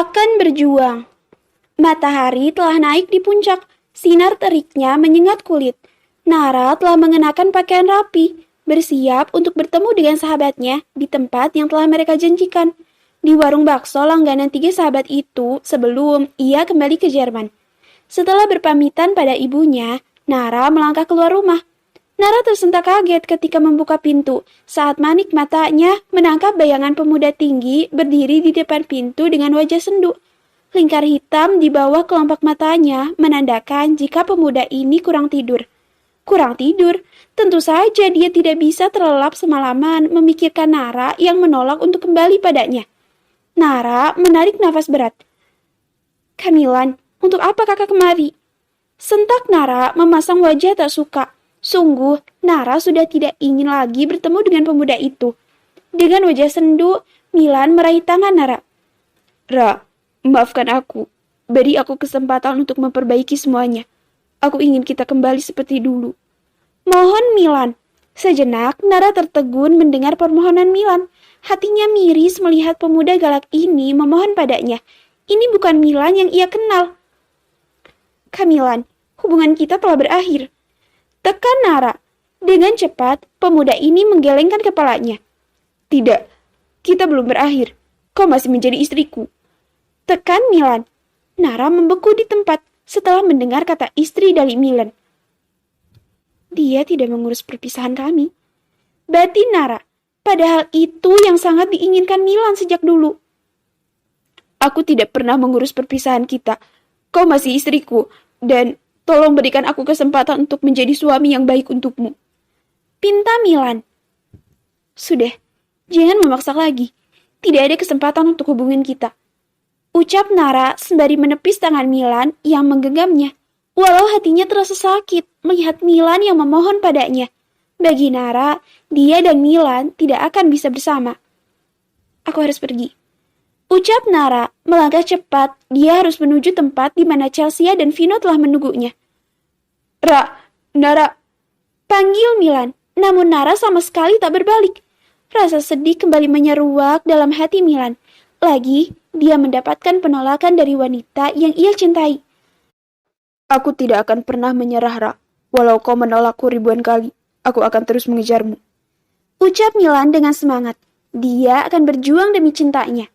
Akan berjuang. Matahari telah naik di puncak. Sinar teriknya menyengat kulit. Nara telah mengenakan pakaian rapi, bersiap untuk bertemu dengan sahabatnya di tempat yang telah mereka janjikan. Di warung bakso langganan tiga sahabat itu sebelum ia kembali ke Jerman. Setelah berpamitan pada ibunya, Nara melangkah keluar rumah. Nara tersentak kaget ketika membuka pintu saat manik matanya menangkap bayangan pemuda tinggi berdiri di depan pintu dengan wajah sendu. Lingkar hitam di bawah kelopak matanya menandakan jika pemuda ini kurang tidur. Kurang tidur? Tentu saja dia tidak bisa terlelap semalaman memikirkan Nara yang menolak untuk kembali padanya. Nara menarik nafas berat. "Kamilan, untuk apa kakak kemari?" Sentak Nara memasang wajah tak suka. Sungguh, Nara sudah tidak ingin lagi bertemu dengan pemuda itu. Dengan wajah sendu, Milan meraih tangan Nara. "Ra, maafkan aku. Beri aku kesempatan untuk memperbaiki semuanya. Aku ingin kita kembali seperti dulu." "Mohon Milan." Sejenak, Nara tertegun mendengar permohonan Milan. Hatinya miris melihat pemuda galak ini memohon padanya. Ini bukan Milan yang ia kenal. "Kamilan, hubungan kita telah berakhir." Tekan Nara. Dengan cepat, pemuda ini menggelengkan kepalanya. "Tidak, kita belum berakhir. Kau masih menjadi istriku." Tekan Milan. Nara membeku di tempat setelah mendengar kata istri dari Milan. "Dia tidak mengurus perpisahan kami." Batin Nara. Padahal itu yang sangat diinginkan Milan sejak dulu. "Aku tidak pernah mengurus perpisahan kita. Kau masih istriku, dan tolong berikan aku kesempatan untuk menjadi suami yang baik untukmu." Pinta Milan. "Sudah, jangan memaksa lagi. Tidak ada kesempatan untuk hubungin kita." Ucap Nara sembari menepis tangan Milan yang menggenggamnya. Walau hatinya terasa sakit melihat Milan yang memohon padanya. Bagi Nara, dia dan Milan tidak akan bisa bersama. "Aku harus pergi." Ucap Nara, melangkah cepat, dia harus menuju tempat di mana Chelsea dan Vino telah menunggunya. "Ra, Nara." Panggil Milan, namun Nara sama sekali tak berbalik. Rasa sedih kembali menyeruak dalam hati Milan. Lagi, dia mendapatkan penolakan dari wanita yang ia cintai. "Aku tidak akan pernah menyerah, Ra. Walau kau menolakku ribuan kali, aku akan terus mengejarmu." Ucap Milan dengan semangat. Dia akan berjuang demi cintanya.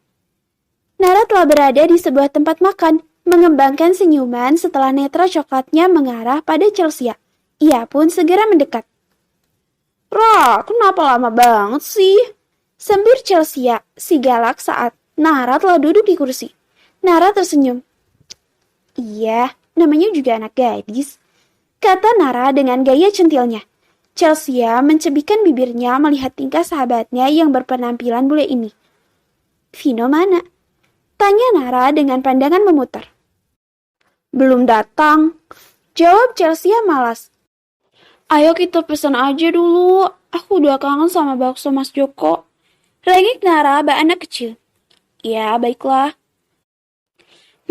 Nara telah berada di sebuah tempat makan, mengembangkan senyuman setelah netra coklatnya mengarah pada Chelsea. Ia pun segera mendekat. "Ra, kenapa lama banget sih?" Sembur Chelsea, si galak saat Nara telah duduk di kursi. Nara tersenyum. "Iya, namanya juga anak gadis," kata Nara dengan gaya centilnya. Chelsea mencebikkan bibirnya melihat tingkah sahabatnya yang berpenampilan bule ini. "Vino mana?" tanya Nara dengan pandangan memutar. "Belum datang," jawab Chelsea malas. "Ayo kita pesan aja dulu, aku udah kangen sama bakso Mas Joko." Rengek Nara bak anak kecil. "Ya, baiklah."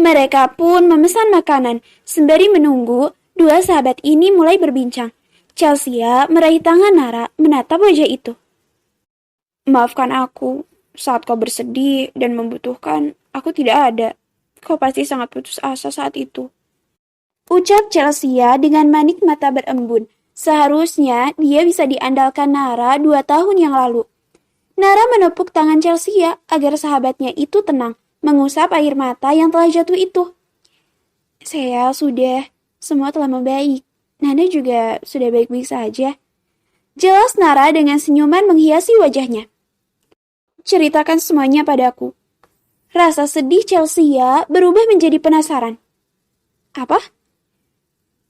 Mereka pun memesan makanan. Sembari menunggu, dua sahabat ini mulai berbincang. Chelsea meraih tangan Nara menatap wajah itu. "Maafkan aku, saat kau bersedih dan membutuhkan, aku tidak ada. Kau pasti sangat putus asa saat itu." Ucap Chelsea dengan manik mata berembun. Seharusnya dia bisa diandalkan Nara 2 tahun yang lalu. Nara menepuk tangan Chelsea agar sahabatnya itu tenang, mengusap air mata yang telah jatuh itu. "Saya sudah, semua telah membaik. Nanda juga sudah baik-baik saja." Jelas Nara dengan senyuman menghiasi wajahnya. "Ceritakan semuanya padaku." Rasa sedih Chelsea berubah menjadi penasaran. "Apa?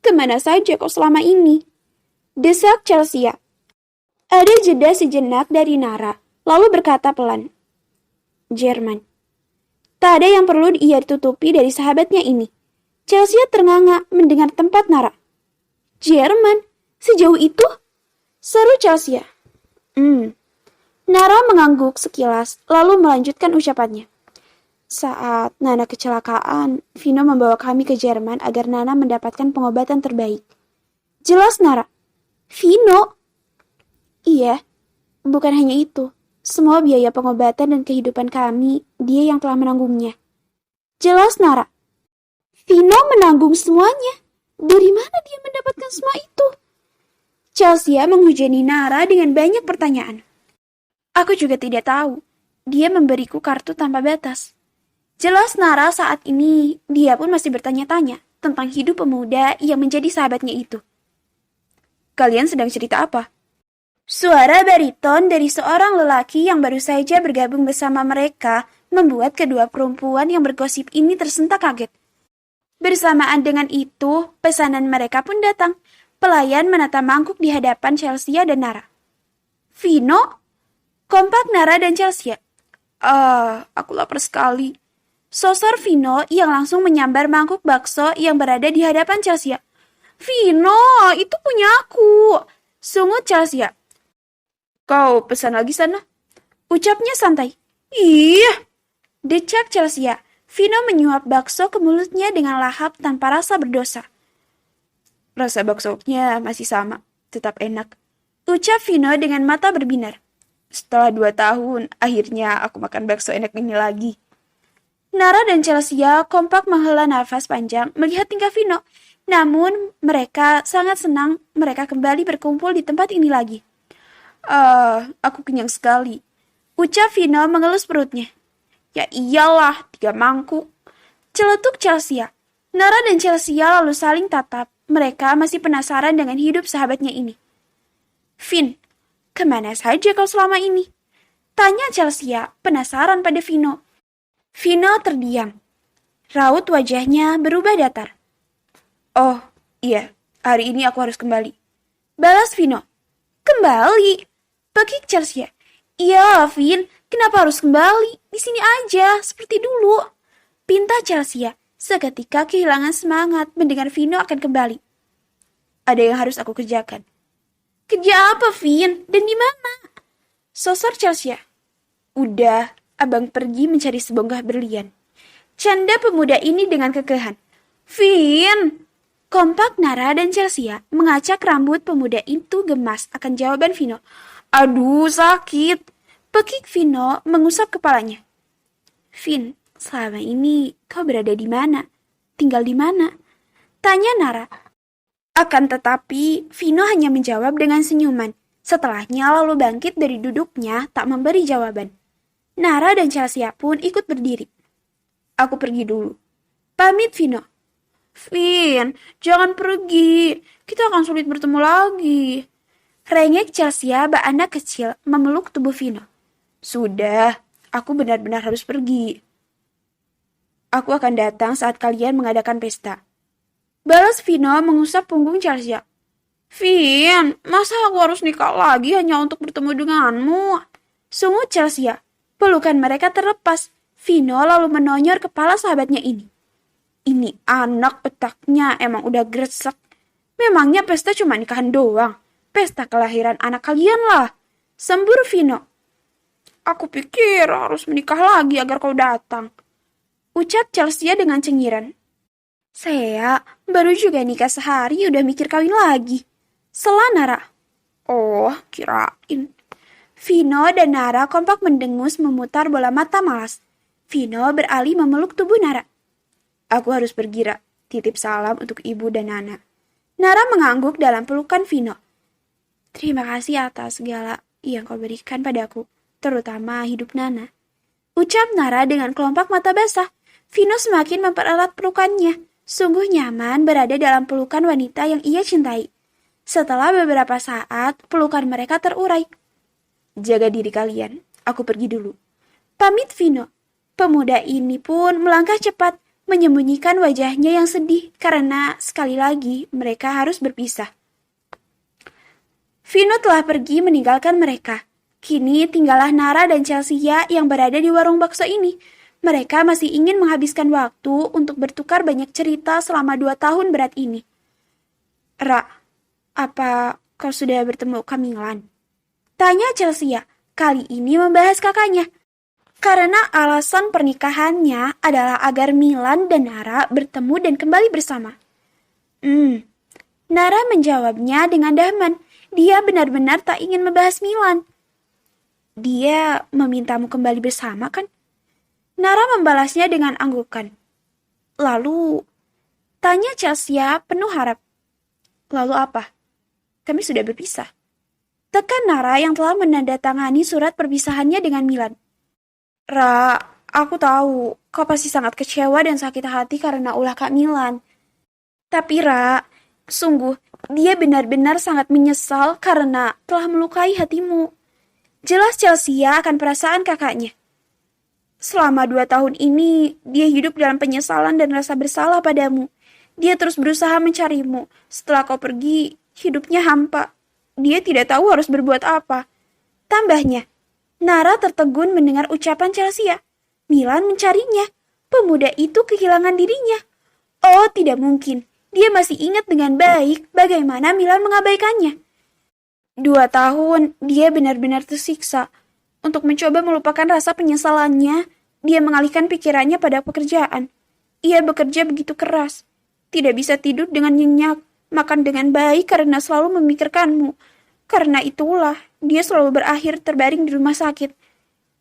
Kemana saja kau selama ini?" desak Chelsea. Ada jeda sejenak dari Nara, lalu berkata pelan. "Jerman." Tak ada yang perlu ia tutupi dari sahabatnya ini. Chelsea ternganga mendengar tempat Nara. "Jerman? Sejauh itu?" seru Chelsea. Nara mengangguk sekilas, lalu melanjutkan ucapannya. "Saat Nana kecelakaan, Vino membawa kami ke Jerman agar Nana mendapatkan pengobatan terbaik." Jelas Nara. "Vino?" "Iya, bukan hanya itu. Semua biaya pengobatan dan kehidupan kami, dia yang telah menanggungnya." Jelas Nara. Vino menanggung semuanya. Dari mana dia mendapatkan semua itu? Chelsea menghujani Nara dengan banyak pertanyaan. Aku juga tidak tahu. Dia memberiku kartu tanpa batas. Jelas Nara saat ini dia pun masih bertanya-tanya tentang hidup pemuda yang menjadi sahabatnya itu. Kalian sedang cerita apa? Suara bariton dari seorang lelaki yang baru saja bergabung bersama mereka membuat kedua perempuan yang bergosip ini tersentak kaget. Bersamaan dengan itu, pesanan mereka pun datang. Pelayan menata mangkuk di hadapan Chelsea dan Nara. Vino? Kompak Nara dan Chelsea. Aku lapar sekali. Sosor Vino yang langsung menyambar mangkuk bakso yang berada di hadapan Chelsea. Vino, itu punya aku. Sungut Chelsea. Kau pesan lagi sana. Ucapnya santai. Iya. Decak Chelsea. Vino menyuap bakso ke mulutnya dengan lahap tanpa rasa berdosa. Rasa baksonya masih sama, tetap enak. Ucap Vino dengan mata berbinar. Setelah 2 tahun, akhirnya aku makan bakso enak ini lagi. Nara dan Chelsea kompak menghela nafas panjang melihat tingkah Vino. Namun mereka sangat senang mereka kembali berkumpul di tempat ini lagi. Aku kenyang sekali. Ucap Vino mengelus perutnya. Ya iyalah, 3 mangkuk. Celetuk Chelsea. Nara dan Chelsea lalu saling tatap. Mereka masih penasaran dengan hidup sahabatnya ini. Vin, kemana saja kau selama ini? Tanya Chelsea, penasaran pada Vino. Vino terdiam. Raut wajahnya berubah datar. Oh, iya, hari ini aku harus kembali. Balas Vino. Kembali? Pekik Chelsea. Iya, Vin, kenapa harus kembali? Di sini aja, seperti dulu. Pinta Chelsea, seketika kehilangan semangat mendengar Vino akan kembali. Ada yang harus aku kerjakan. Kerja apa, Vin? Dan di mana? Sosor Chelsea. Udah, abang pergi mencari sebongkah berlian. Canda pemuda ini dengan kekehan. Vin! Kompak Nara dan Chelsea mengacak rambut pemuda itu gemas akan jawaban Vino. Aduh, sakit. Pekik Vino mengusap kepalanya. Vin, selama ini kau berada di mana? Tinggal di mana? Tanya Nara. Akan tetapi, Vino hanya menjawab dengan senyuman. Setelahnya lalu bangkit dari duduknya tak memberi jawaban. Nara dan Chelsea pun ikut berdiri. Aku pergi dulu. Pamit Vino. Vin, jangan pergi. Kita akan sulit bertemu lagi. Rengek Chelsea bak anak kecil memeluk tubuh Vino. Sudah, aku benar-benar harus pergi. Aku akan datang saat kalian mengadakan pesta. Balas Vino mengusap punggung Chelsea. Vin, masa aku harus nikah lagi hanya untuk bertemu denganmu? Sungut Chelsea. Pelukan mereka terlepas. Vino lalu menonyor kepala sahabatnya ini. Ini anak otaknya emang udah gresek. Memangnya pesta cuma nikahan doang. Pesta kelahiran anak kalian lah. Sembur Vino. Aku pikir harus menikah lagi agar kau datang. Ucap Chelsea dengan cengiran. Saya baru juga nikah sehari udah mikir kawin lagi. Sela Nara. Oh, kirain. Vino dan Nara kompak mendengus memutar bola mata malas. Vino beralih memeluk tubuh Nara. Aku harus pergi, Ra. Titip salam untuk ibu dan Nana. Nara mengangguk dalam pelukan Vino. Terima kasih atas segala yang kau berikan padaku, terutama hidup Nana. Ucap Nara dengan kelopak mata basah. Vino semakin mempererat pelukannya. Sungguh nyaman berada dalam pelukan wanita yang ia cintai. Setelah beberapa saat, pelukan mereka terurai. Jaga diri kalian, aku pergi dulu. Pamit Vino. Pemuda ini pun melangkah cepat, menyembunyikan wajahnya yang sedih karena sekali lagi mereka harus berpisah. Vino telah pergi meninggalkan mereka. Kini tinggallah Nara dan Chelsea yang berada di warung bakso ini. Mereka masih ingin menghabiskan waktu untuk bertukar banyak cerita selama 2 tahun berat ini. Ra, apa kau sudah bertemu Kamilan? Tanya Chelsea, kali ini membahas kakaknya. Karena alasan pernikahannya adalah agar Milan dan Nara bertemu dan kembali bersama. Nara menjawabnya dengan dahman. Dia benar-benar tak ingin membahas Milan. Dia memintamu kembali bersama kan? Nara membalasnya dengan anggukan. Lalu, tanya Chelsea penuh harap. Lalu apa? Kami sudah berpisah. Tekan Nara yang telah menandatangani surat perpisahannya dengan Milan. Ra, aku tahu kau pasti sangat kecewa dan sakit hati karena ulah Kak Milan. Tapi Ra, sungguh dia benar-benar sangat menyesal karena telah melukai hatimu. Jelas Chelsea akan perasaan kakaknya. Selama 2 tahun ini, dia hidup dalam penyesalan dan rasa bersalah padamu. Dia terus berusaha mencarimu. Setelah kau pergi, hidupnya hampa. Dia tidak tahu harus berbuat apa. Tambahnya, Nara tertegun mendengar ucapan Chelsea. Milan mencarinya. Pemuda itu kehilangan dirinya. Oh, tidak mungkin. Dia masih ingat dengan baik bagaimana Milan mengabaikannya. 2 tahun, dia benar-benar tersiksa. Untuk mencoba melupakan rasa penyesalannya, dia mengalihkan pikirannya pada pekerjaan. Ia bekerja begitu keras. Tidak bisa tidur dengan nyenyak, makan dengan baik karena selalu memikirkanmu. Karena itulah, dia selalu berakhir terbaring di rumah sakit.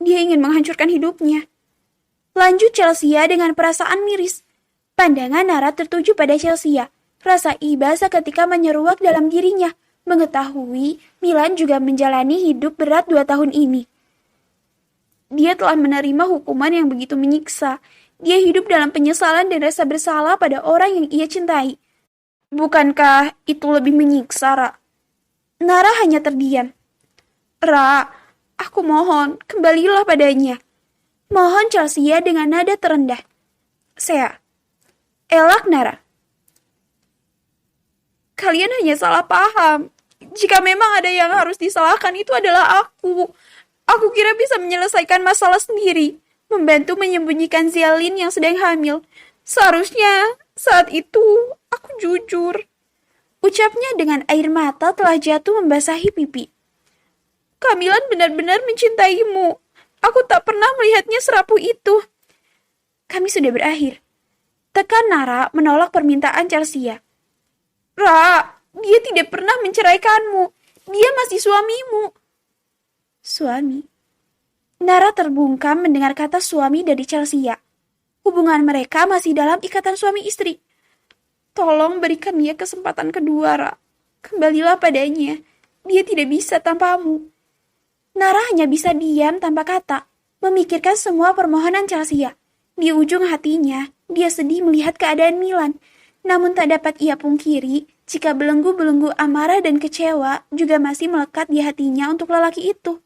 Dia ingin menghancurkan hidupnya. Lanjut Chelsea dengan perasaan miris. Pandangan Nara tertuju pada Chelsea. Rasa iba seketika menyeruak dalam dirinya, mengetahui Milan juga menjalani hidup berat 2 tahun ini. Dia telah menerima hukuman yang begitu menyiksa. Dia hidup dalam penyesalan dan rasa bersalah pada orang yang ia cintai. Bukankah itu lebih menyiksa, Ra? Nara hanya terdiam. Ra, aku mohon, kembalilah padanya. Mohon Chelsea dengan nada terendah. Saya, elak Nara. Kalian hanya salah paham. Jika memang ada yang harus disalahkan itu adalah aku. Aku kira bisa menyelesaikan masalah sendiri, membantu menyembunyikan Zialin yang sedang hamil. Seharusnya saat itu aku jujur. Ucapnya dengan air mata telah jatuh membasahi pipi. Kamilan benar-benar mencintaimu. Aku tak pernah melihatnya serapuh itu. Kami sudah berakhir. Tekan Nara menolak permintaan Chelsea. Ra, dia tidak pernah menceraikanmu. Dia masih suamimu. Suami. Nara terbungkam mendengar kata suami dari Chelsea. Hubungan mereka masih dalam ikatan suami istri. Tolong berikan dia kesempatan kedua, Ra. Kembalilah padanya. Dia tidak bisa tanpamu. Nara hanya bisa diam tanpa kata, memikirkan semua permohonan Chelsea. Di ujung hatinya, dia sedih melihat keadaan Milan. Namun tak dapat ia pungkiri jika belenggu-belenggu amarah dan kecewa juga masih melekat di hatinya untuk lelaki itu.